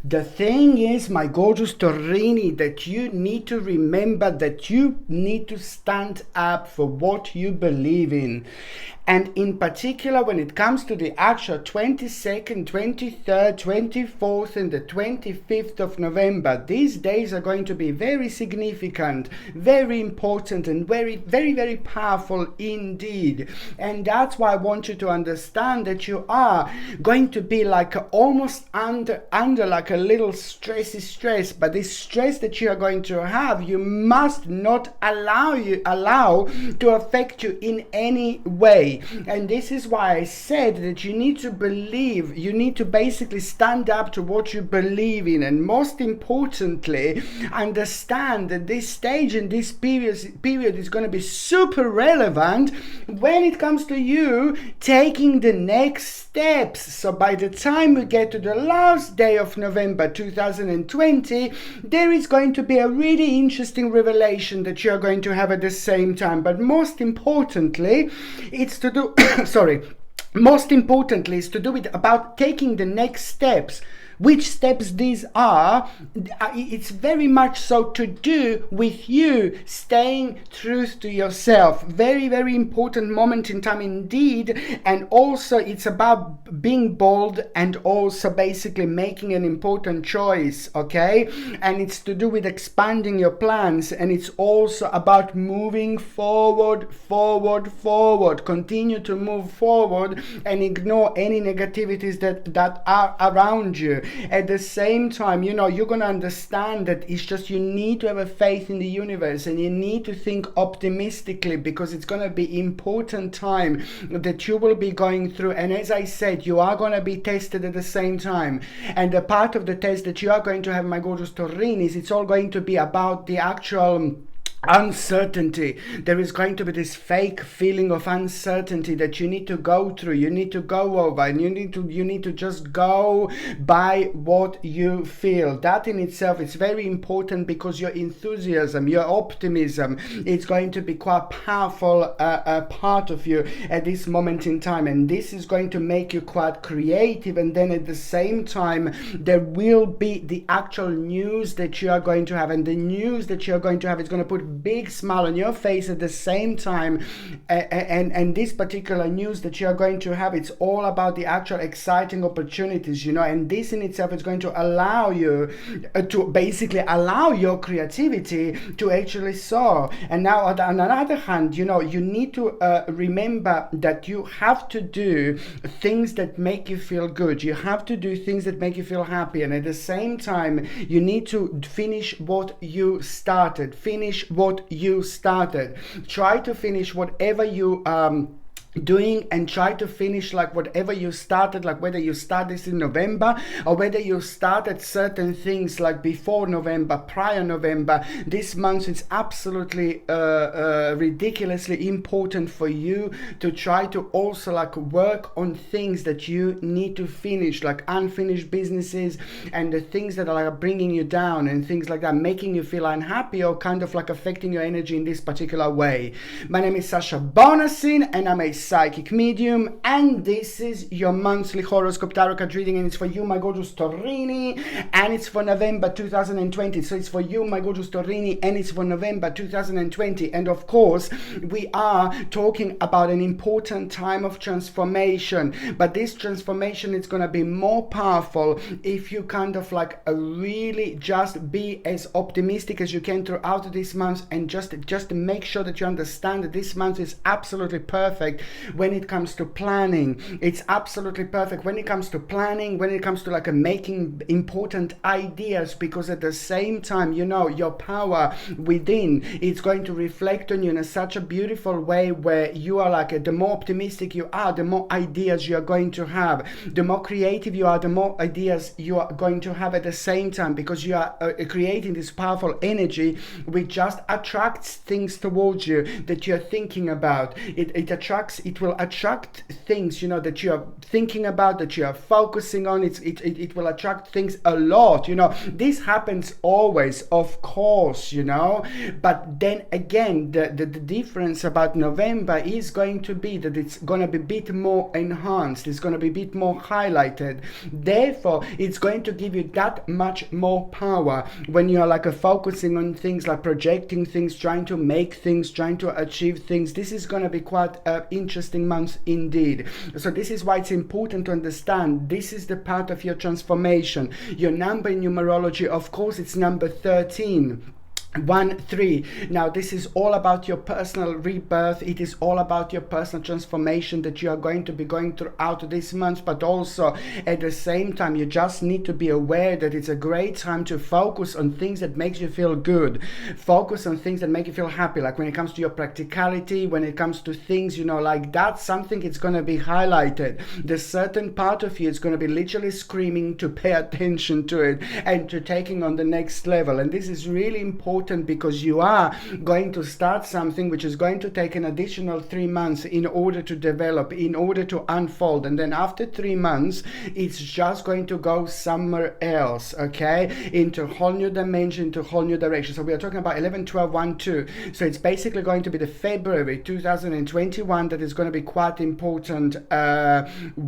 The thing is, my gorgeous Taurini, that you need to remember that you need to stand up for what you believe in. And in particular, when it comes to the actual 22nd, 23rd, 24th, and the 25th of November, these days are going to be very significant, very important, and very, very, very powerful indeed. And that's why I want you to understand that you are going to be like almost under like a little stress, but this stress that you are going to have, you must not allow to affect you in any way. And this is why I said that you need to believe, you need to basically stand up to what you believe in, and most importantly, understand that this stage and this period is going to be super relevant when it comes to you taking the next steps. So by the time we get to the last day of November 2020, there is going to be a really interesting revelation that you're going to have at the same time. But most importantly, it's to do most importantly is to do with about taking the next steps. Which steps these are, it's very much so to do with you staying true to yourself. Very, very important moment in time indeed. And also it's about being bold and also basically making an important choice, okay? And it's to do with expanding your plans, and it's also about moving forward. Continue to move forward and ignore any negativities that are around you. At the same time, you know, you're going to understand that it's just you need to have a faith in the universe, and you need to think optimistically, because it's going to be important time that you will be going through. And as I said, you are going to be tested at the same time. And the part of the test that you are going to have, my gorgeous Taurinis, it's all going to be about the actual uncertainty. There is going to be this fake feeling of uncertainty that you need to go through, you need to go over, and you need to just go by what you feel. That in itself is very important, because your enthusiasm, your optimism, it's going to be quite powerful part of you at this moment in time, and this is going to make you quite creative. And then at the same time, there will be the actual news that you are going to have, and the news that you are going to have is going to put big smile on your face at the same time. And this particular news that you are going to have, it's all about the actual exciting opportunities, you know, and this in itself is going to allow you to basically allow your creativity to actually soar. And now on the other hand, you know, you need to remember that you have to do things that make you feel good. You have to do things that make you feel happy, and at the same time you need to finish what you started. Try to finish whatever you doing, and try to finish like whatever you started, like whether you start this in November or whether you started certain things like before November, prior November. This month is absolutely ridiculously important for you to try to also like work on things that you need to finish, like unfinished businesses and the things that are like bringing you down and things like that, making you feel unhappy or kind of like affecting your energy in this particular way. My name is Sasha Bonasin, and I'm a psychic medium, and this is your monthly horoscope tarot card reading, and it's for you, my gorgeous Taurini, and it's for November 2020. So it's for you, my gorgeous Taurini, and it's for November 2020. And of course, we are talking about an important time of transformation, but this transformation is going to be more powerful if you kind of like really just be as optimistic as you can throughout this month, and just make sure that you understand that this month is absolutely perfect when it comes to planning. It's absolutely perfect when it comes to planning, when it comes to like making important ideas, because at the same time, you know, your power within, it's going to reflect on you in such a beautiful way, where you are like, the more optimistic you are, the more ideas you are going to have. The more creative you are, the more ideas you are going to have at the same time, because you are creating this powerful energy which just attracts things towards you that you're thinking about. It attracts it will attract things, you know, that you are thinking about, that you are focusing on. It will attract things a lot, you know. This happens always, of course, you know, but then again, the difference about November is going to be that it's going to be a bit more enhanced, it's going to be a bit more highlighted. Therefore, it's going to give you that much more power when you're like focusing on things, like projecting things, trying to make things, trying to achieve things. This is going to be quite an interesting month indeed. So this is why it's important to understand this is the part of your transformation. Your number in numerology, of course, it's number 13. 1-3. Now this is all about your personal rebirth. It is all about your personal transformation that you are going to be going throughout this month, but also at the same time you just need to be aware that it's a great time to focus on things that makes you feel good, focus on things that make you feel happy, like when it comes to your practicality, when it comes to things, you know, like that, something it's going to be highlighted. The certain part of you is going to be literally screaming to pay attention to it and to taking on the next level. And this is really important because you are going to start something which is going to take an additional 3 months in order to develop, in order to unfold, and then after 3 months it's just going to go somewhere else, okay, into a whole new dimension, into a whole new direction. So we are talking about 11, 12, 1, 2. So it's basically going to be the February 2021 that is going to be quite important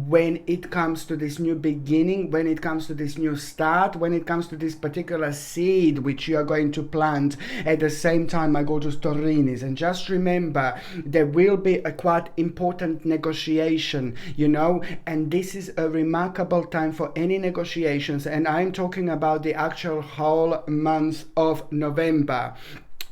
when it comes to this new beginning, when it comes to this new start, when it comes to this particular seed which you are going to plant at the same time, my gorgeous Taurinis. And just remember, there will be a quite important negotiation, you know, and this is a remarkable time for any negotiations, and I'm talking about the actual whole month of November.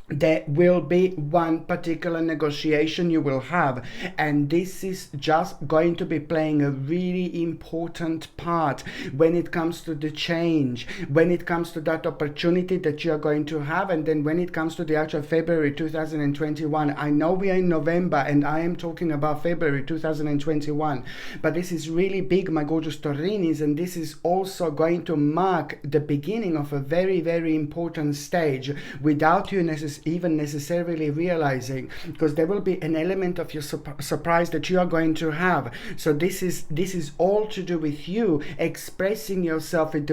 There will be one particular negotiation you will have, and this is just going to be playing a really important part when it comes to the change, when it comes to that opportunity that you are going to have. And then when it comes to the actual February 2021, I know we are in November and I am talking about February 2021, but this is really big, my gorgeous Taurinis, and this is also going to mark the beginning of a very, very important stage without you even necessarily realizing, because there will be an element of your surprise that you are going to have. So this is all to do with you expressing yourself in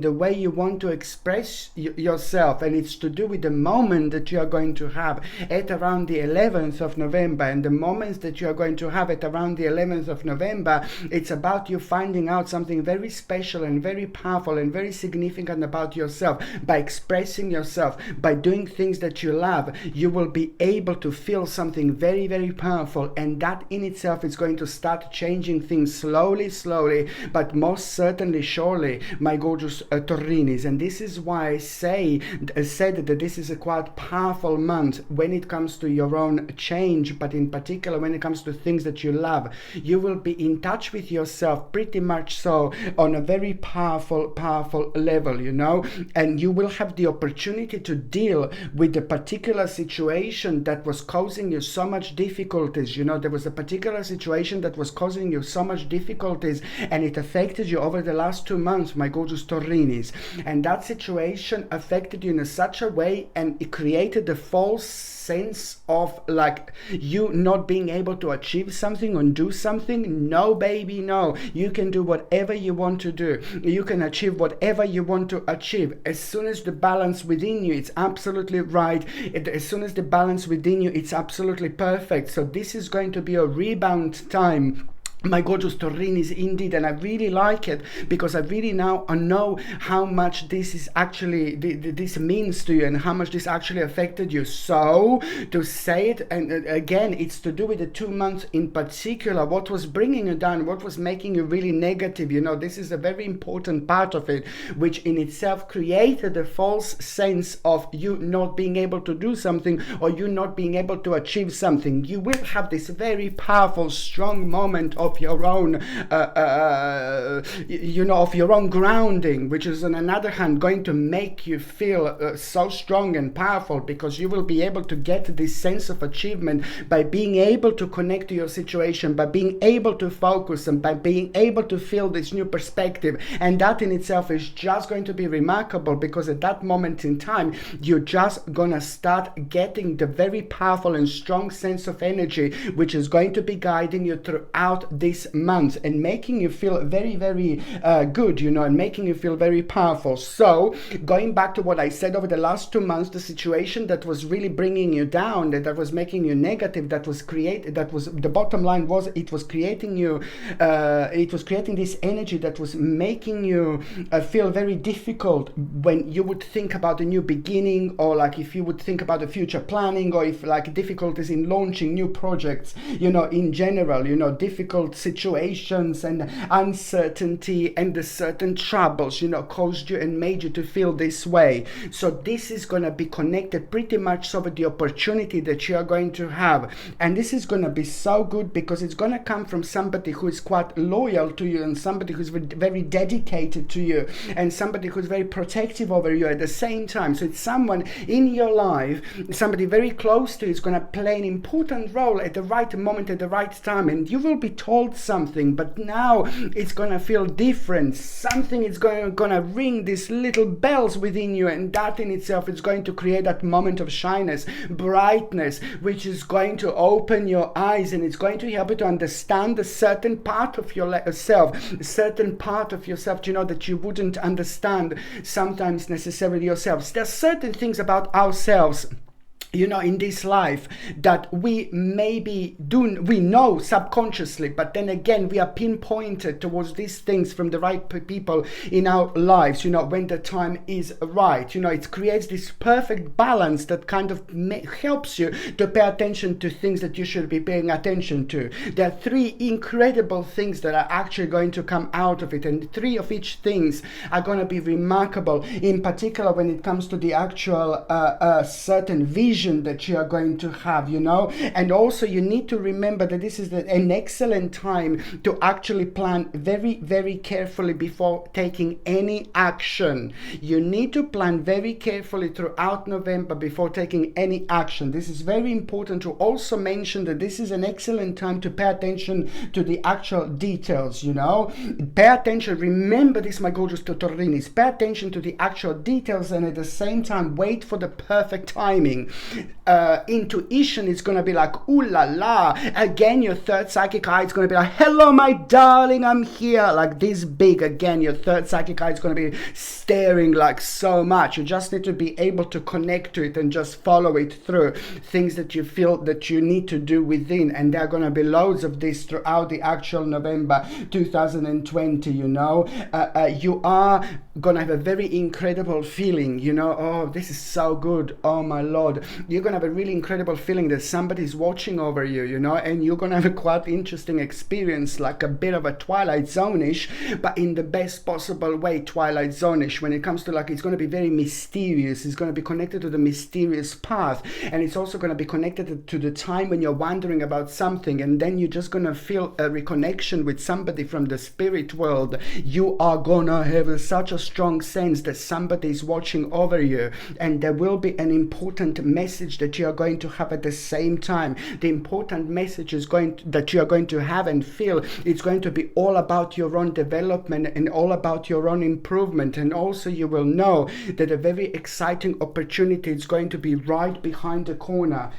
the way you want to express yourself, and it's to do with the moment that you are going to have at around the 11th of November. And the moments that you are going to have at around the 11th of November, it's about you finding out something very special and very powerful and very significant about yourself. By expressing yourself, by doing things that you love, you will be able to feel something very, very powerful, and that in itself is going to start changing things slowly, but most certainly surely, my gorgeous Taurinis. And this is why I said that this is a quite powerful month when it comes to your own change, but in particular when it comes to things that you love. You will be in touch with yourself pretty much so on a very powerful level, you know, and you will have the opportunity to deal with the particular situation that was causing you so much difficulties. You know, there was a particular situation that was causing you so much difficulties, and it affected you over the last 2 months, my gorgeous Taurinis. And that situation affected you in such a way, and it created a false sense of like you not being able to achieve something or do something. No, baby, no. You can do whatever you want to do. You can achieve whatever you want to achieve. As soon as the balance within you, it's absolutely right. As soon as the balance within you, it's absolutely perfect. So this is going to be a rebound time, my gorgeous Taurinis, indeed. And I really like it because I really now know how much this is actually this means to you and how much this actually affected you. So to say it, and again, it's to do with the 2 months in particular, what was bringing you down, what was making you really negative. You know, this is a very important part of it, which in itself created a false sense of you not being able to do something or you not being able to achieve something. You will have this very powerful, strong moment of of your own, of your own grounding, which is on another hand going to make you feel so strong and powerful, because you will be able to get this sense of achievement by being able to connect to your situation, by being able to focus, and by being able to feel this new perspective. And that in itself is just going to be remarkable, because at that moment in time, you're just gonna start getting the very powerful and strong sense of energy, which is going to be guiding you throughout this month and making you feel very, very good, and making you feel very powerful. So going back to what I said over the last 2 months, the situation that was really bringing you down, that was making you negative, the bottom line was, it was creating this energy that was making you feel very difficult when you would think about a new beginning, or like if you would think about the future planning, or if like difficulties in launching new projects, in general, difficult situations and uncertainty and the certain troubles, caused you and made you to feel this way. So this is going to be connected pretty much so with the opportunity that you are going to have. And this is going to be so good, because it's going to come from somebody who is quite loyal to you, and somebody who's very dedicated to you, and somebody who's very protective over you at the same time. So it's someone in your life, somebody very close to you, is going to play an important role at the right moment, at the right time, and you will be told something, but now it's going to feel different. Something is going to ring these little bells within you, and that in itself is going to create that moment of shyness, brightness, which is going to open your eyes, and it's going to help you to understand a certain part of yourself, that you wouldn't understand sometimes necessarily yourselves. There's certain things about ourselves, in this life that we we know subconsciously, but then again, we are pinpointed towards these things from the right people in our lives, when the time is right. It creates this perfect balance that kind of helps you to pay attention to things that you should be paying attention to. There are 3 incredible things that are actually going to come out of it, and 3 of each things are going to be remarkable, in particular when it comes to the actual certain vision that you are going to have, and also you need to remember that this is an excellent time to actually plan very, very carefully before taking any action. You need to plan very carefully throughout November before taking any action. This is very important to also mention, that this is an excellent time to pay attention to the actual details, Pay attention, remember this, my gorgeous Taurinis, pay attention to the actual details, and at the same time wait for the perfect timing. Intuition is going to be like, ooh la la. Again, your third psychic eye is going to be like, hello my darling, I'm here, like this big. Again, your third psychic eye is going to be staring like so much. You just need to be able to connect to it and just follow it through. Things that you feel that you need to do within, and there are going to be loads of this throughout the actual November 2020. You are going to have a very incredible feeling, oh, this is so good, oh my lord. You're going to have a really incredible feeling that somebody's watching over you, and you're going to have a quite interesting experience, like a bit of a Twilight Zone-ish, but in the best possible way, Twilight Zone-ish, when it comes to like, it's going to be very mysterious. It's going to be connected to the mysterious path, and it's also going to be connected to the time when you're wondering about something, and then you're just going to feel a reconnection with somebody from the spirit world. You are going to have such a strong sense that somebody is watching over you, and there will be an important message that you are going to have at the same time. The important message is that you are going to have and feel. It's going to be all about your own development and all about your own improvement. And also you will know that a very exciting opportunity is going to be right behind the corner.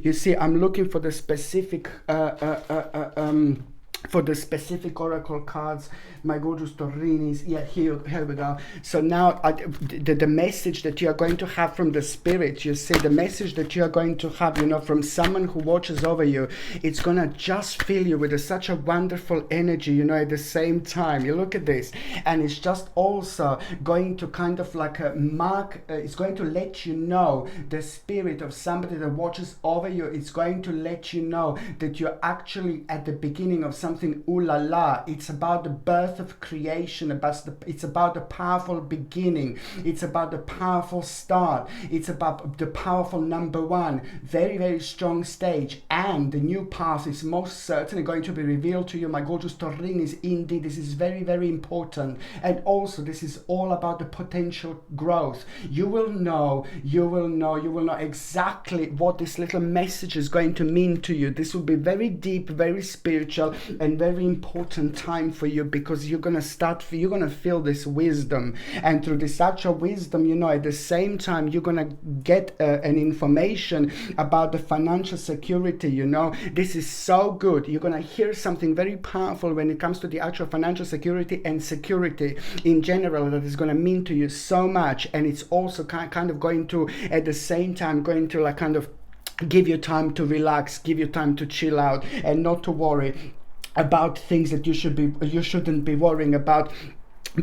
You see, I'm looking for the specific oracle cards, my gorgeous Taurinis. Yeah, here we go. So now the message that you are going to have from the spirit, you see, the message that you are going to have, from someone who watches over you, it's going to just fill you with such a wonderful energy, at the same time. You look at this, and it's just also going to kind of like it's going to let you know the spirit of somebody that watches over you. It's going to let you know that you're actually at the beginning of something something ooh la la. It's about the birth of creation, it's about the powerful beginning, it's about the powerful start, it's about the powerful number one, very, very strong stage. And the new path is most certainly going to be revealed to you, my gorgeous Taurinis. Indeed, this is very, very important. And also, this is all about the potential growth. You will know exactly what this little message is going to mean to you. This will be very deep, very spiritual, and very important time for you, because you're going to feel this wisdom. And through this actual wisdom, you know, at the same time, you're going to get an information about the financial security, you know. This is so good. You're going to hear something very powerful when it comes to the actual financial security and security in general that is going to mean to you so much. And it's also kind of going to, at the same time, going to like kind of give you time to relax, give you time to chill out, and not to worry about things that you shouldn't be worrying about,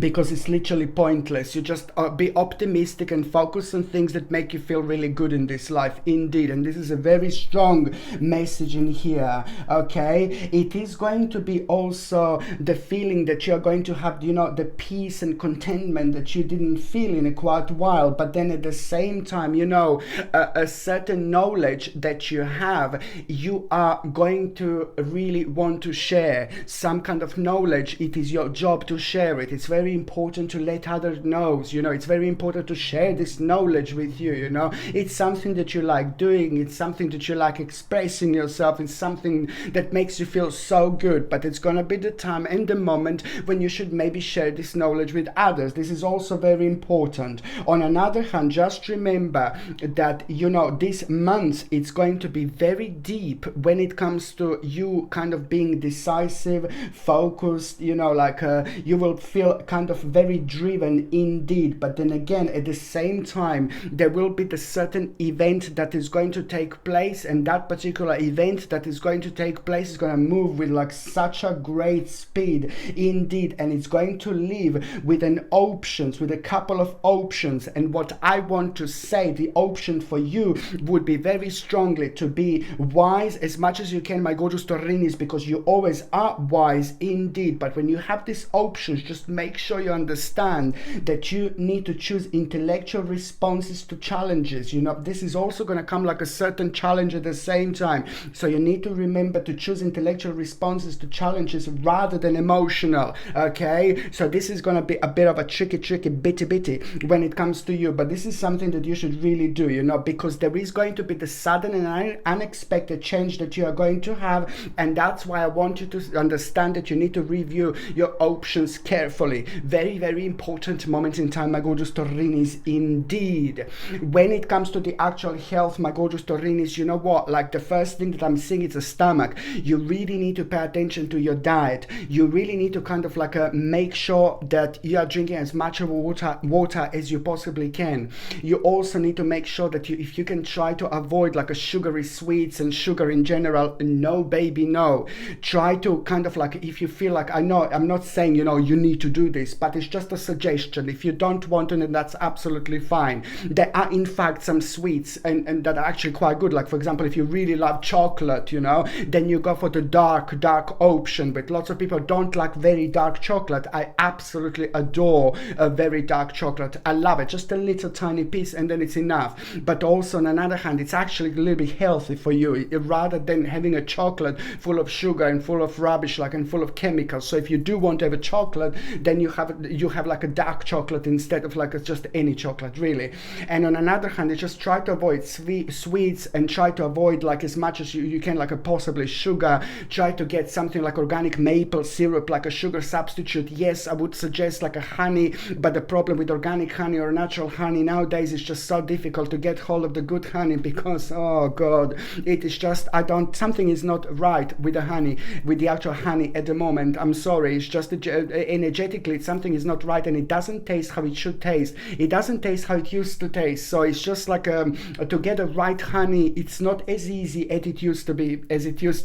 because it's literally pointless. You just be optimistic and focus on things that make you feel really good in this life. Indeed. And this is a very strong message in here. Okay, it is going to be also the feeling that you're going to have, you know, the peace and contentment that you didn't feel in a quite while, but then at the same time, you know, a certain knowledge that you have, you are going to really want to share some kind of knowledge. It is your job to share it. It's very important to let others know, you know. It's very important to share this knowledge with you, you know. It's something that you like doing, it's something that you like expressing yourself, it's something that makes you feel so good. But it's gonna be the time and the moment when you should maybe share this knowledge with others. This is also very important. On another hand, just remember that, you know, this month it's going to be very deep when it comes to you kind of being decisive, focused, you know, like you will feel kind of very driven indeed. But then again, at the same time, there will be the certain event that is going to take place, and that particular event that is going to take place is going to move with like such a great speed indeed, and it's going to leave with with a couple of options. And what I want to say, the option for you would be very strongly to be wise as much as you can, my gorgeous Taurinis, because you always are wise indeed. But when you have these options, just make sure you understand that you need to choose intellectual responses to challenges. You know, this is also going to come like a certain challenge at the same time. So you need to remember to choose intellectual responses to challenges rather than emotional. Okay, so this is going to be a bit of a tricky bitty when it comes to you, but this is something that you should really do, you know, because there is going to be the sudden and unexpected change that you are going to have. And that's why I want you to understand that you need to review your options carefully. Very, very important moment in time, my gorgeous Taurinis, indeed. When it comes to the actual health, my gorgeous Taurinis, you know what, like the first thing that I'm seeing is a stomach. You really need to pay attention to your diet. You really need to kind of like make sure that you are drinking as much of water as you possibly can. You also need to make sure that if you can try to avoid like a sugary sweets and sugar in general. No, baby, no. Try to kind of like, if you feel like, I know I'm not saying, you know, you need to do this, but it's just a suggestion. If you don't want to, then that's absolutely fine. There are in fact some sweets and that are actually quite good. Like for example, if you really love chocolate, you know, then you go for the dark option. But lots of people don't like very dark chocolate. I absolutely adore a very dark chocolate. I love it. Just a little tiny piece and then it's enough. But also on another hand, it's actually a little bit healthy for you, rather than having a chocolate full of sugar and full of rubbish, like, and full of chemicals. So if you do want to have a chocolate, then you have like a dark chocolate instead of like just any chocolate, really. And on another hand, you just try to avoid sweets and try to avoid like as much as you can, like a possibly sugar. Try to get something like organic maple syrup, like a sugar substitute. Yes, I would suggest like a honey, but the problem with organic honey or natural honey nowadays is just so difficult to get hold of the good honey, because oh god, it is just, something is not right with the honey, with the actual honey at the moment. I'm sorry, it's just energetically something is not right, and it doesn't taste how it should taste. It doesn't taste how it used to taste. So it's just like to get the right honey, it's not as easy as it used to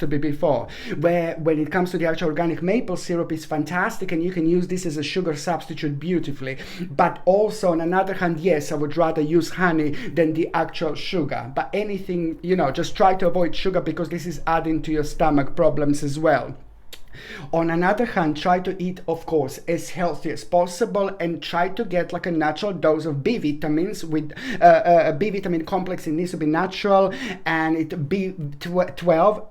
be before. Where when it comes to the actual organic maple syrup, it's fantastic, and you can use this as a sugar substitute beautifully. But also on another hand, yes, I would rather use honey than the actual sugar. But anything, you know, just try to avoid sugar, because this is adding to your stomach problems as well. On another hand, try to eat, of course, as healthy as possible, and try to get like a natural dose of B vitamins. With a B vitamin complex, it needs to be natural, and it B12.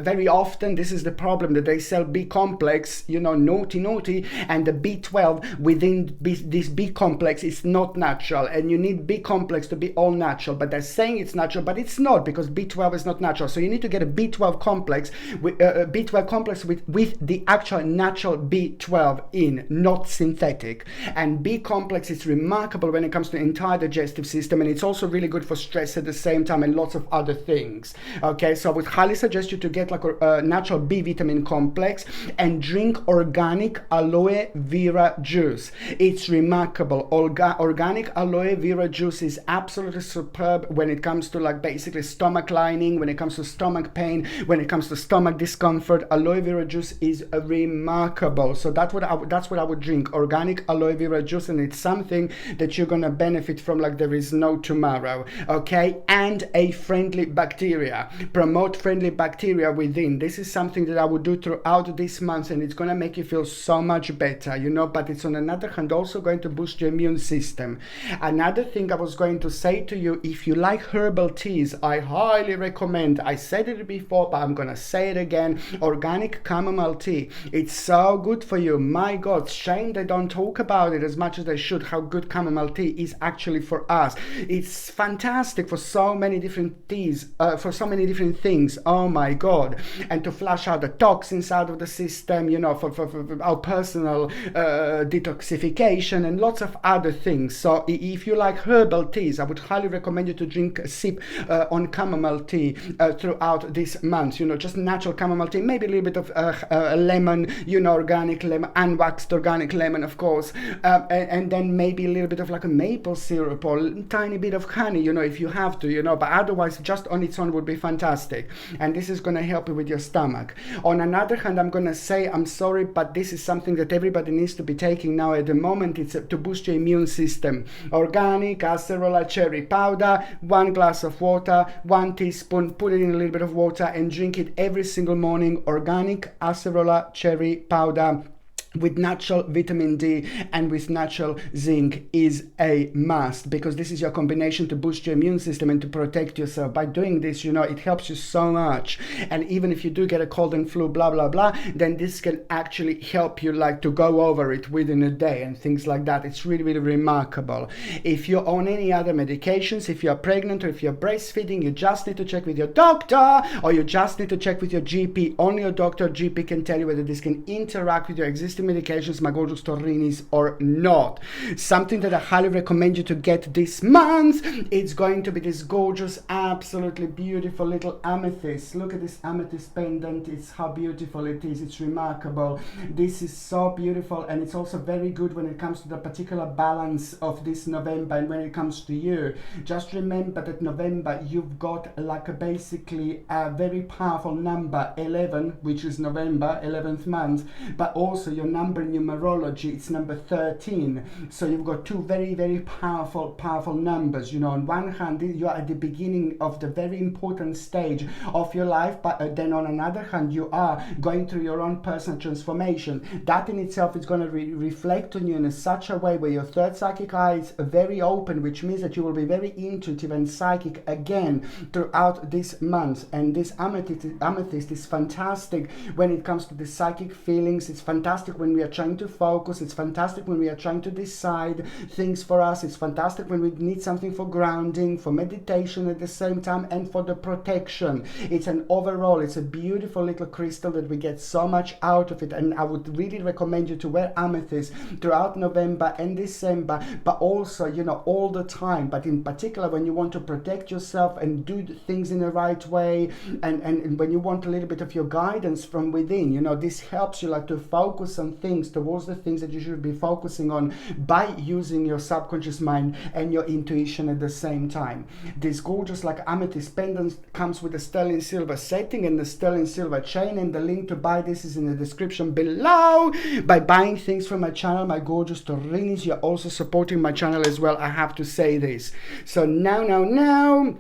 Very often, this is the problem, that they sell B complex, you know, naughty, and the B12 within this B complex is not natural, and you need B complex to be all natural. But they're saying it's natural, but it's not, because B12 is not natural. So you need to get a B12 complex with B12 complex with the actual natural B12 in, not synthetic. And B complex is remarkable when it comes to the entire digestive system, and it's also really good for stress at the same time, and lots of other things. Okay, so I would highly suggest you to get like a natural B vitamin complex and drink organic aloe vera juice. It's remarkable. Organic aloe vera juice is absolutely superb when it comes to like basically stomach lining, when it comes to stomach pain, when it comes to stomach discomfort. Aloe vera juice is remarkable. So that's what I would drink, organic aloe vera juice, and it's something that you're gonna benefit from like there is no tomorrow. Okay, and a friendly bacteria. Promote friendly bacteria within. This is something that I would do throughout this month, and it's gonna make you feel so much better, you know. But it's on another hand also going to boost your immune system. Another thing I was going to say to you, if you like herbal teas, I highly recommend, I said it before, but I'm gonna say it again, organic chamomile tea. It's so good for you. My God, shame they don't talk about it as much as they should, how good chamomile tea is actually for us. It's fantastic for so many different teas, for so many different things. Oh my God. And to flush out the toxins out of the system, you know, for our personal detoxification and lots of other things. So if you like herbal teas, I would highly recommend you to drink a sip on chamomile tea throughout this month. You know, just natural chamomile tea, maybe a little bit of lemon, you know, organic lemon, unwaxed organic lemon, of course, and then maybe a little bit of like a maple syrup or a tiny bit of honey, you know, if you have to, you know, but otherwise just on its own would be fantastic. And this is going to help you with your stomach. On another hand, I'm going to say, I'm sorry, but this is something that everybody needs to be taking now at the moment. It's to boost your immune system. Organic acerola cherry powder, 1 glass of water, 1 teaspoon, put it in a little bit of water and drink it every single morning. Organic acerola cherry powder with natural vitamin D and with natural zinc is a must, because this is your combination to boost your immune system and to protect yourself. By doing this, you know, it helps you so much. And even if you do get a cold and flu, blah blah blah, then this can actually help you like to go over it within a day and things like that. It's really, really remarkable. If you're on any other medications, if you're pregnant or if you're breastfeeding, you just need to check with your doctor, or you just need to check with your GP. Only your doctor or GP can tell you whether this can interact with your existing medications, my gorgeous Taurinis, or not. Something that I highly recommend you to get this month, it's going to be this gorgeous, absolutely beautiful little amethyst. Look at this amethyst pendant. It's how beautiful it is. It's remarkable. This is so beautiful, and it's also very good when it comes to the particular balance of this November. And when it comes to you, just remember that November, you've got like a basically a very powerful number 11, which is November, 11th month, but also your number in numerology, it's number 13. So you've got two very, very powerful numbers. You know, on one hand, you are at the beginning of the very important stage of your life, but then on another hand, you are going through your own personal transformation. That in itself is going to reflect on you in such a way where your third psychic eye is very open, which means that you will be very intuitive and psychic again throughout this month. And this amethyst is fantastic when it comes to the psychic feelings. It's fantastic when we are trying to focus. It's fantastic when we are trying to decide things for us. It's fantastic when we need something for grounding, for meditation at the same time, and for the protection. It's an overall, it's a beautiful little crystal that we get so much out of it. And I would really recommend you to wear amethyst throughout November and December, but also, you know, all the time. But in particular, when you want to protect yourself and do things in the right way, and when you want a little bit of your guidance from within, you know, this helps you like to focus on things, towards the things that you should be focusing on, by using your subconscious mind and your intuition at the same time. This gorgeous like amethyst pendant comes with a sterling silver setting and the sterling silver chain, and the link to buy this is in the description below. By buying things from my channel, my gorgeous Taurinis, you're also supporting my channel as well. I have to say this. So now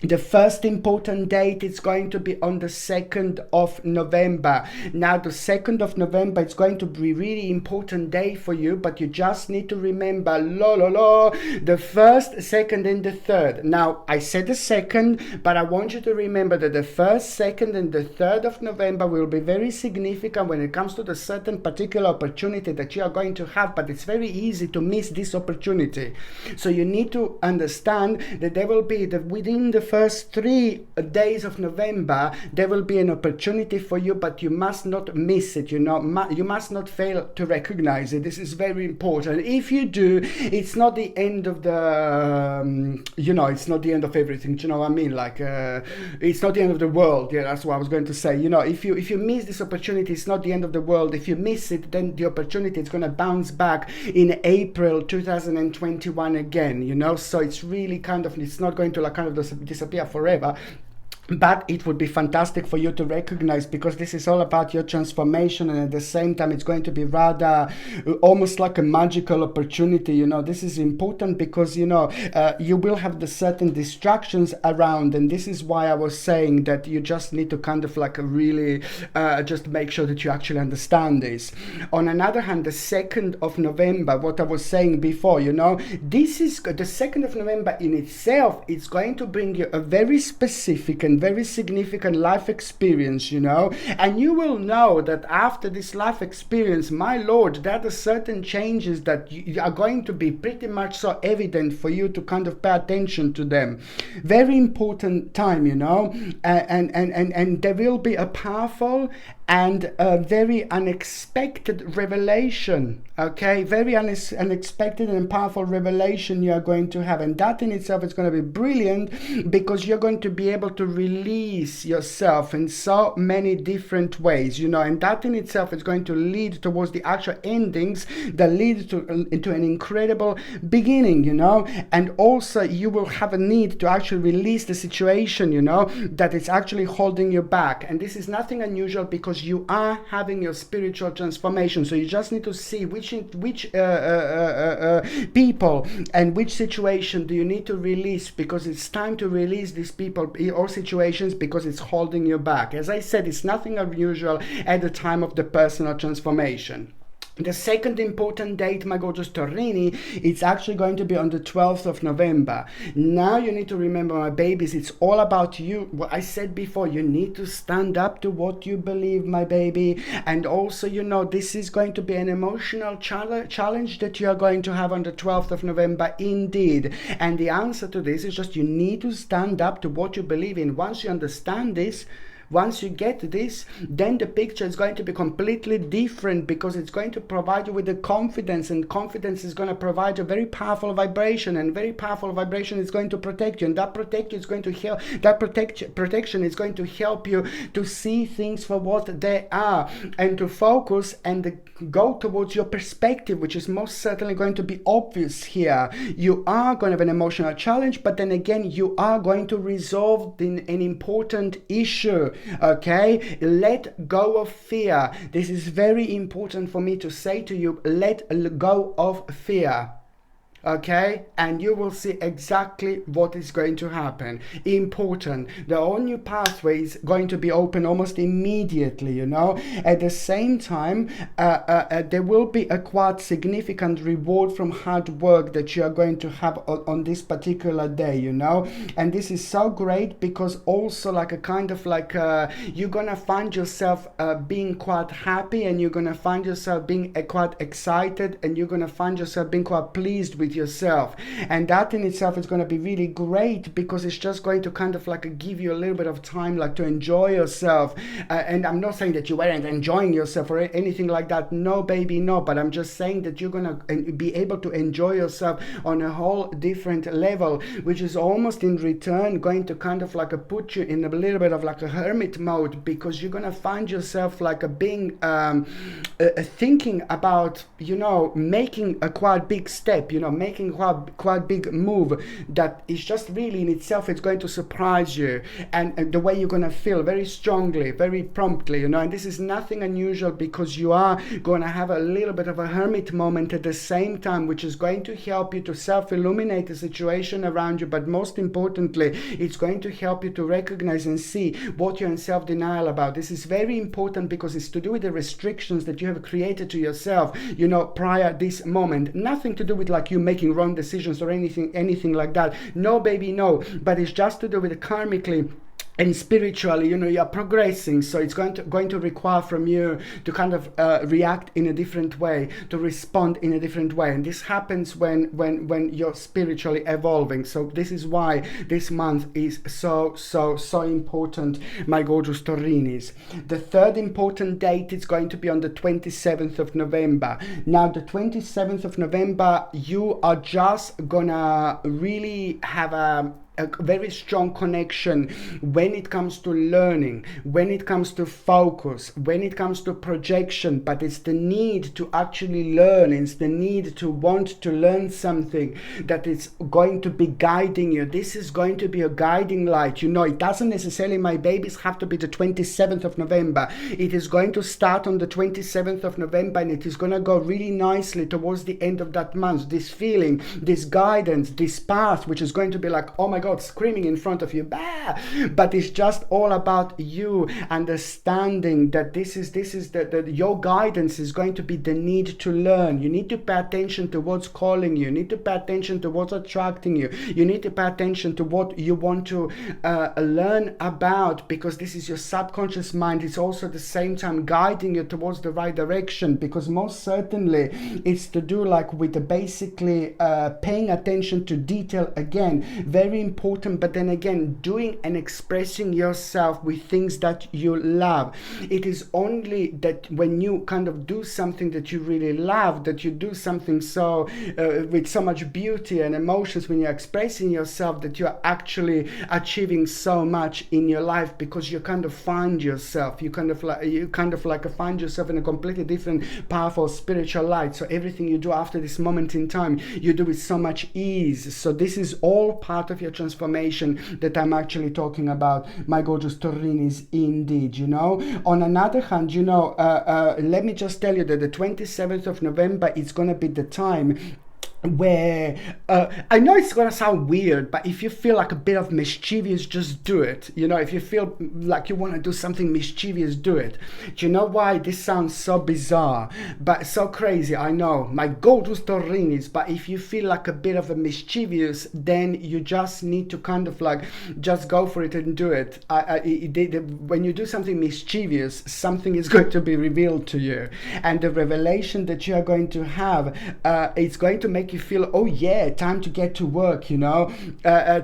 The first important date is going to be on the 2nd of November. Now, the 2nd of November is going to be a really important day for you, but you just need to remember, the 1st, 2nd, and the 3rd. Now, I said the 2nd, but I want you to remember that the 1st, 2nd, and the 3rd of November will be very significant when it comes to the certain particular opportunity that you are going to have, but it's very easy to miss this opportunity. So you need to understand that there will be, within the first 3 days of November, there will be an opportunity for you, but you must not miss it. You must not fail to recognize it. This is very important. If you do, it's not the end of the it's not the end of everything. Do you know what I mean? Like it's not the end of the world. Yeah, that's what I was going to say. If you miss this opportunity, it's not the end of the world. If you miss it, then the opportunity is going to bounce back in April 2021 again. So it's really it's not going to disappear forever. But it would be fantastic for you to recognize, because this is all about your transformation, and at the same time it's going to be rather almost like a magical opportunity. This is important because you will have the certain distractions around, and this is why I was saying that you just need to really just make sure that you actually understand this. On another hand, the 2nd of November, what I was saying before, this is the 2nd of November in itself. It's going to bring you a very specific and very significant life experience, and you will know that after this life experience, my lord, there are certain changes that are going to be pretty much so evident for you to pay attention to them. Very important time, and there will be a powerful and a very unexpected revelation, okay? Very unexpected and powerful revelation you are going to have, and that in itself is going to be brilliant, because you're going to be able to release yourself in so many different ways, and that in itself is going to lead towards the actual endings that lead into an incredible beginning, and also you will have a need to actually release the situation, that is actually holding you back. And this is nothing unusual, because you are having your spiritual transformation. So you just need to see which people and which situation do you need to release, because it's time to release these people or situations, because it's holding you back. As I said, it's nothing unusual at the time of the personal transformation. The second important date, my gorgeous Taurini, it's actually going to be on the 12th of November. Now you need to remember, my babies, it's all about you. What I said before, you need to stand up to what you believe, my baby. And also, this is going to be an emotional challenge that you are going to have on the 12th of November, indeed. And the answer to this is just you need to stand up to what you believe in. Once you understand this, once you get this, then the picture is going to be completely different, because it's going to provide you with the confidence, and confidence is going to provide you a very powerful vibration, and very powerful vibration is going to protect you, and that protection is going to help. That protection is going to help you to see things for what they are, and to focus and go towards your perspective, which is most certainly going to be obvious here. You are going to have an emotional challenge, but then again, you are going to resolve an important issue. Okay, let go of fear. This is very important for me to say to you. Let go of fear. Okay, and you will see exactly what is going to happen. Important. The whole new pathway is going to be open almost immediately, At the same time, there will be a quite significant reward from hard work that you are going to have on this particular day, And this is so great, because also you're gonna find yourself being quite happy, and you're gonna find yourself being quite excited, and you're gonna find yourself being quite pleased with yourself. And that in itself is going to be really great, because it's just going to give you a little bit of time to enjoy yourself. And I'm not saying that you weren't enjoying yourself or anything like that. No, baby, no. But I'm just saying that you're going to be able to enjoy yourself on a whole different level, which is almost in return going to put you in a little bit of a hermit mode, because you're going to find yourself being thinking about making a quite big step, making quite big move that is just really in itself, it's going to surprise you, and the way you're going to feel very strongly, very promptly, you know. And this is nothing unusual, because you are going to have a little bit of a hermit moment at the same time, which is going to help you to self-illuminate the situation around you, but most importantly, it's going to help you to recognize and see what you're in self-denial about. This is very important because it's to do with the restrictions that you have created to yourself, you know, prior this moment. Nothing to do with like you making wrong decisions or anything like that. No, baby, no. But it's just to do with karmically and spiritually, you know, you're progressing, so it's going to require from you to kind of react in a different way, to respond in a different way. And this happens when you're spiritually evolving. So this is why this month is so important, my gorgeous Taurinis. The third important date is going to be on the 27th of November. Now, the 27th of November, you are just gonna really have a very strong connection when it comes to learning, when it comes to focus, when it comes to projection. But it's the need to actually learn, it's the need to want to learn something that is going to be guiding you. This is going to be a guiding light. You know, it doesn't necessarily, my babies, have to be the 27th of November. It is going to start on the 27th of November, and it is going to go really nicely towards the end of that month. This feeling, this guidance, this path, which is going to be like, oh my God, screaming in front of you, bah! But it's just all about you understanding that this is your guidance is going to be the need to learn. You need to pay attention to what's calling you. You need to pay attention to what's attracting you. You need to pay attention to what you want to learn about, because this is your subconscious mind. It's also at the same time guiding you towards the right direction, because most certainly it's to do like with the basically paying attention to detail, again, very important. But then again, doing and expressing yourself with things that you love. It is only that when you kind of do something that you really love, that you do something so with so much beauty and emotions, when you're expressing yourself, that you're actually achieving so much in your life, because you kind of find yourself, you kind of like find yourself in a completely different, powerful spiritual light. So everything you do after this moment in time, you do with so much ease. So this is all part of your transformation that I'm actually talking about, my gorgeous Taurinis, indeed, you know. On another hand, you know, let me just tell you that the 27th of November is going to be the time where I know it's gonna sound weird, but if you feel like a bit of mischievous, just do it. You know, if you feel like you want to do something mischievous, do it. Do you know why this sounds so bizarre but so crazy? I know, my gorgeous Taurinis, but if you feel like a bit of a mischievous, then you just need to kind of like just go for it and do it. When you do something mischievous, something is going to be revealed to you, and the revelation that you are going to have, it's going to make you feel, oh yeah, time to get to work, you know,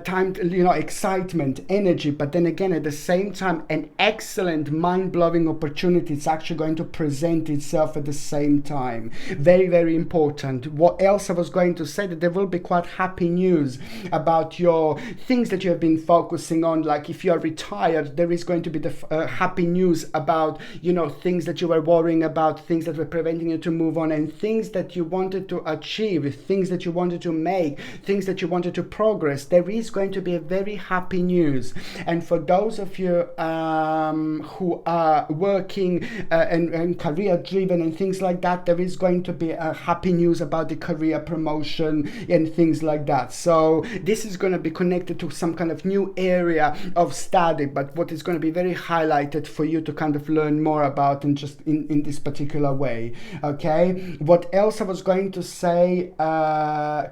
time to, you know, excitement, energy. But then again, at the same time, an excellent mind-blowing opportunity is actually going to present itself at the same time. Very, very important. What else I was going to say, that there will be quite happy news about your things that you have been focusing on. Like if you are retired, there is going to be the happy news about, you know, things that you were worrying about, things that were preventing you to move on, and things that you wanted to achieve, things that you wanted to make, things that you wanted to progress. There is going to be a very happy news. And for those of you who are working and career driven and things like that, there is going to be a happy news about the career promotion and things like that. So this is going to be connected to some kind of new area of study, but what is going to be very highlighted for you to kind of learn more about, and just in this particular way. Okay, what else I was going to say,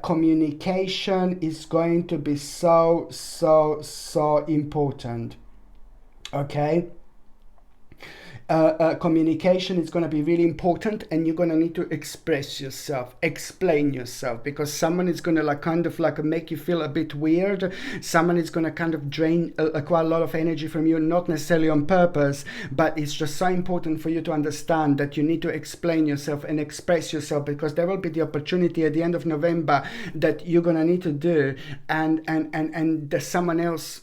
communication is going to be so important. Okay, communication is going to be really important, and you're going to need to express yourself, explain yourself, because someone is going to like kind of like make you feel a bit weird. Someone is going to kind of drain quite a lot of energy from you, not necessarily on purpose, but it's just so important for you to understand that you need to explain yourself and express yourself, because there will be the opportunity at the end of November that you're going to need to do, and there's someone else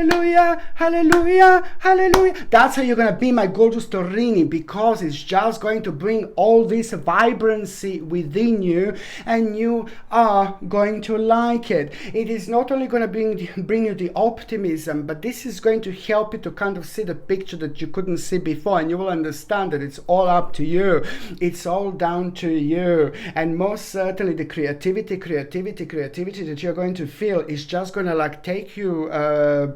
hallelujah, hallelujah, hallelujah. That's how you're going to be, my gorgeous Taurini, because it's just going to bring all this vibrancy within you, and you are going to like it. It is not only going to bring you the optimism, but this is going to help you to kind of see the picture that you couldn't see before, and you will understand that it's all up to you. It's all down to you. And most certainly the creativity that you're going to feel is just going to like take you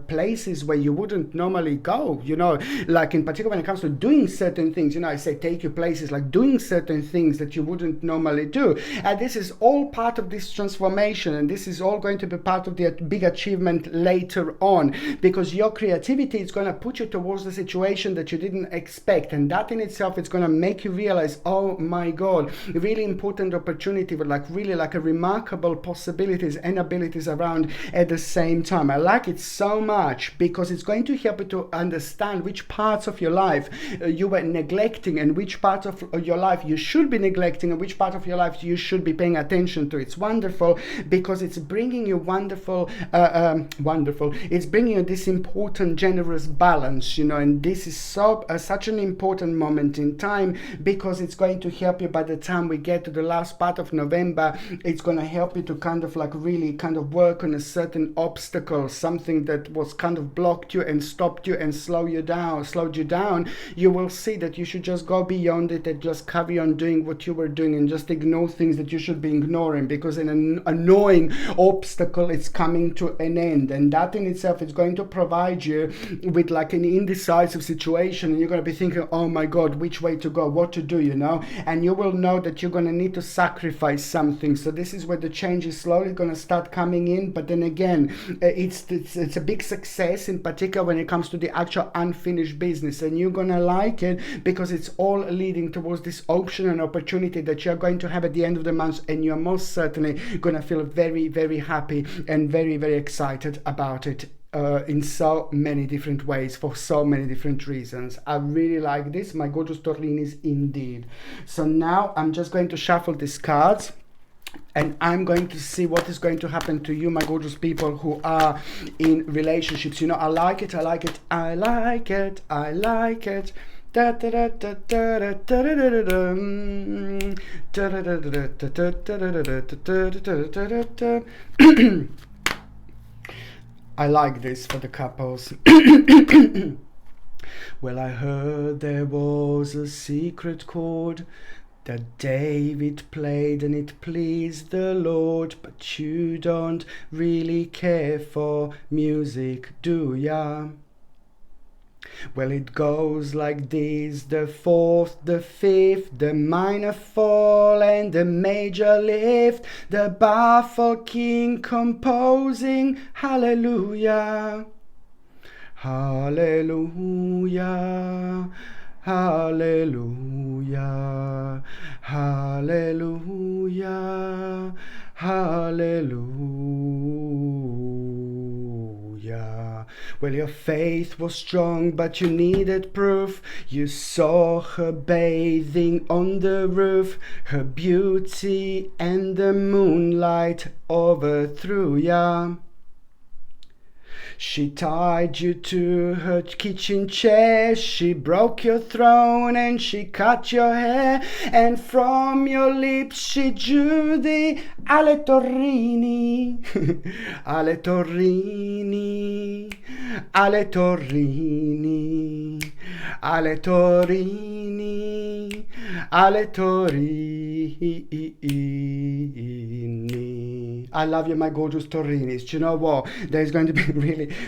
places where you wouldn't normally go, you know, like in particular when it comes to doing certain things, you know, I say take you places like doing certain things that you wouldn't normally do. And this is all part of this transformation, and this is all going to be part of the big achievement later on, because your creativity is going to put you towards the situation that you didn't expect, and that in itself is going to make you realize, oh my god, really important opportunity with like really like a remarkable possibilities and abilities around at the same time. I like it so much because it's going to help you to understand which parts of your life you were neglecting, and which part of your life you should be neglecting, and which part of your life you should be paying attention to. It's wonderful because it's bringing you it's bringing you this important generous balance, you know, and this is so such an important moment in time, because it's going to help you by the time we get to the last part of November. It's going to help you to kind of like really kind of work on a certain obstacle, something that was kind of blocked you and stopped you and slowed you down. You will see that you should just go beyond it and just carry on doing what you were doing, and just ignore things that you should be ignoring, because an annoying obstacle is coming to an end, and that in itself is going to provide you with like an indecisive situation, and you're going to be thinking, oh my god, which way to go, what to do, you know, and you will know that you're going to need to sacrifice something. So this is where the change is slowly going to start coming in. But then again, it's a big success, in particular when it comes to the actual unfinished business, and you're going to like it because it's all leading towards this option and opportunity that you're going to have at the end of the month, and you're most certainly going to feel very, very happy and very, very excited about it. In so many different ways, for so many different reasons. I really like this, my gorgeous Taurinis, indeed. So now I'm just going to shuffle these cards, and I'm going to see what is going to happen to you, my gorgeous people who are in relationships. You know, I like it, I like it, I like it, I like it. Da da da da da da da da da da. I like this for the couples. Well, I heard there was a secret chord that David played and it pleased the Lord, but you don't really care for music, do ya? Well, it goes like this: the fourth, the fifth, the minor fall and the major lift, the baffled king composing hallelujah, hallelujah, hallelujah, hallelujah, hallelujah. Well, your faith was strong, but you needed proof. You saw her bathing on the roof, her beauty and the moonlight overthrew ya. She tied you to her kitchen chair, she broke your throne and she cut your hair, and from your lips she drew the alle torrini, alle torrini, alle torrini, alle torrini, alle torrini. I love you, my gorgeous Taurinis. Do you know what? There's going to be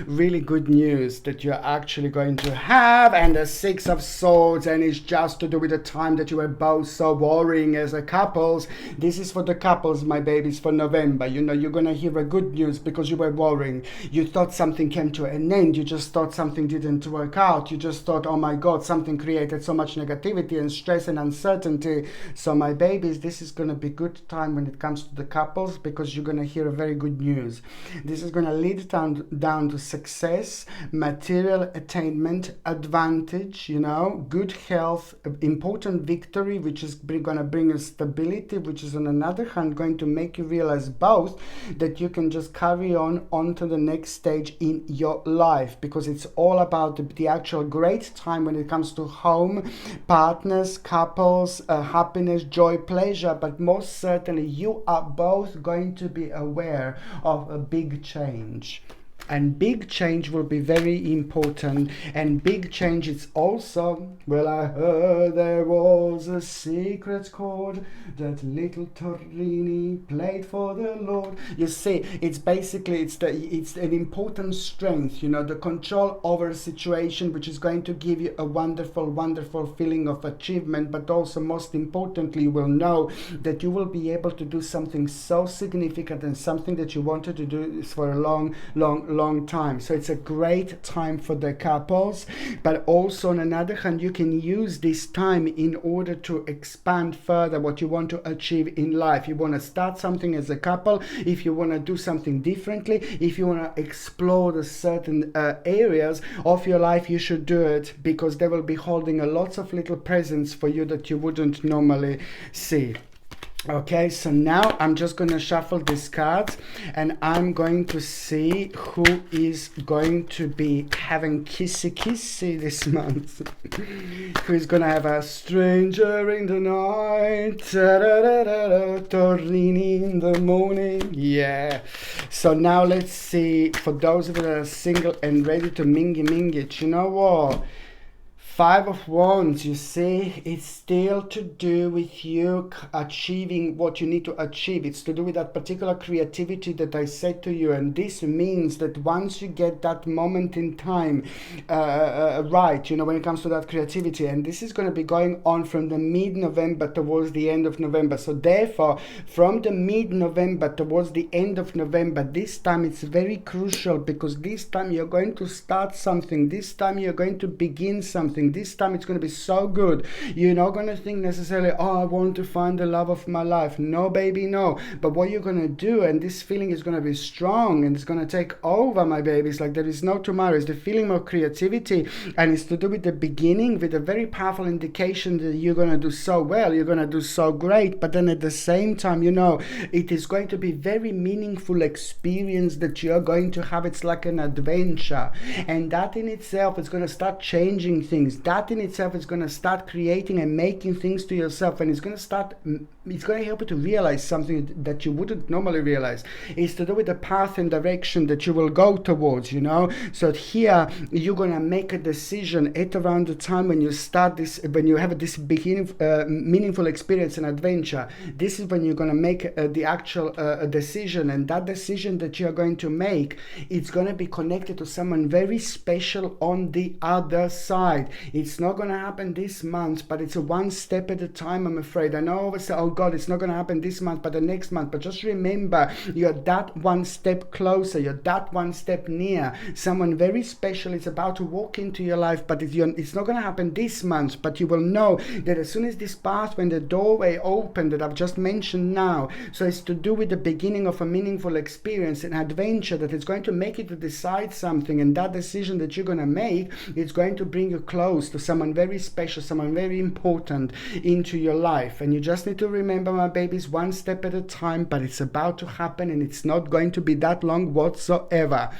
really good news that you're actually going to have, and the Six of Swords, and it's just to do with the time that you were both so worrying as a couples. This is for the couples, my babies, for November. You know, you're going to hear a good news because you were worrying. You thought something came to an end. You just thought something didn't work out. You just thought, oh my God, something created so much negativity and stress and uncertainty. So my babies, this is going to be good time when it comes to the couples, because you're going going to hear a very good news. This is going to lead down to success, material attainment, advantage, you know, good health, important victory, which is going to bring you stability, which is on another hand going to make you realize both that you can just carry on to the next stage in your life, because it's all about the actual great time when it comes to home, partners, couples, happiness, joy, pleasure. But most certainly you are both going to be aware of a big change. And big change will be very important. And big change is also, well, I heard there was a secret chord that little Torini played for the Lord. You see, it's basically, it's an important strength, you know, the control over a situation, which is going to give you a wonderful, wonderful feeling of achievement. But also, most importantly, you will know that you will be able to do something so significant and something that you wanted to do for a long time. So it's a great time for the couples. But also on another hand, you can use this time in order to expand further what you want to achieve in life. You want to start something as a couple, if you want to do something differently, if you want to explore the certain areas of your life, you should do it, because they will be holding a lots of little presents for you that you wouldn't normally see. Okay, so now I'm just going to shuffle these cards and I'm going to see who is going to be having kissy this month. Who is going to have a stranger in the night, Torini in the morning. Yeah. So now let's see, for those of you that are single and ready to mingy it, you know what? Five of Wands, you see, it's still to do with you achieving what you need to achieve. It's to do with that particular creativity that I said to you. And this means that once you get that moment in time right, you know, when it comes to that creativity, and this is going to be going on from the mid-November towards the end of November. So therefore, from the mid-November towards the end of November, this time it's very crucial, because this time you're going to start something. This time you're going to begin something. This time it's going to be so good. You're not going to think necessarily, oh, I want to find the love of my life. No, baby, no. But what you're going to do, and this feeling is going to be strong and it's going to take over, my baby. It's like there is no tomorrow. It's the feeling of creativity, and it's to do with the beginning, with a very powerful indication that you're going to do so well. You're going to do so great. But then at the same time, you know, it is going to be very meaningful experience that you're going to have. It's like an adventure. And that in itself is going to start changing things. That in itself is going to start creating and making things to yourself, and it's going to help you to realize something that you wouldn't normally realize. It's to do with the path and direction that you will go towards, you know. So here you're going to make a decision at around the time when you start this, when you have this beginning meaningful experience and adventure. This is when you're going to make the actual decision, and that decision that you're going to make, it's going to be connected to someone very special on the other side. It's not going to happen this month, but it's a one step at a time, I'm afraid. I know always say, oh God, it's not going to happen this month, but the next month. But just remember, you're that one step closer. You're that one step near. Someone very special is about to walk into your life, but it's not going to happen this month. But you will know that as soon as this path, when the doorway opened that I've just mentioned now, so it's to do with the beginning of a meaningful experience, an adventure that is going to make you to decide something. And that decision that you're going to make, it's going to bring you close to someone very special, someone very important into your life. And you just need to remember, my babies, one step at a time, but it's about to happen, and it's not going to be that long whatsoever.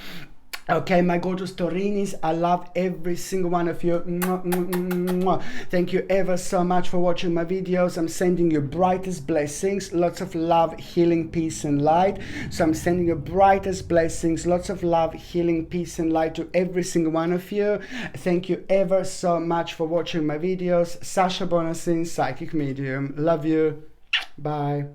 Okay, my gorgeous Taurinis, I love every single one of you. Mwah, mwah, mwah, mwah. Thank you ever so much for watching my videos. I'm sending you brightest blessings, lots of love, healing, peace, and light. So I'm sending you brightest blessings, lots of love, healing, peace, and light to every single one of you. Thank you ever so much for watching my videos. Sasha Bonasin, Psychic Medium. Love you. Bye.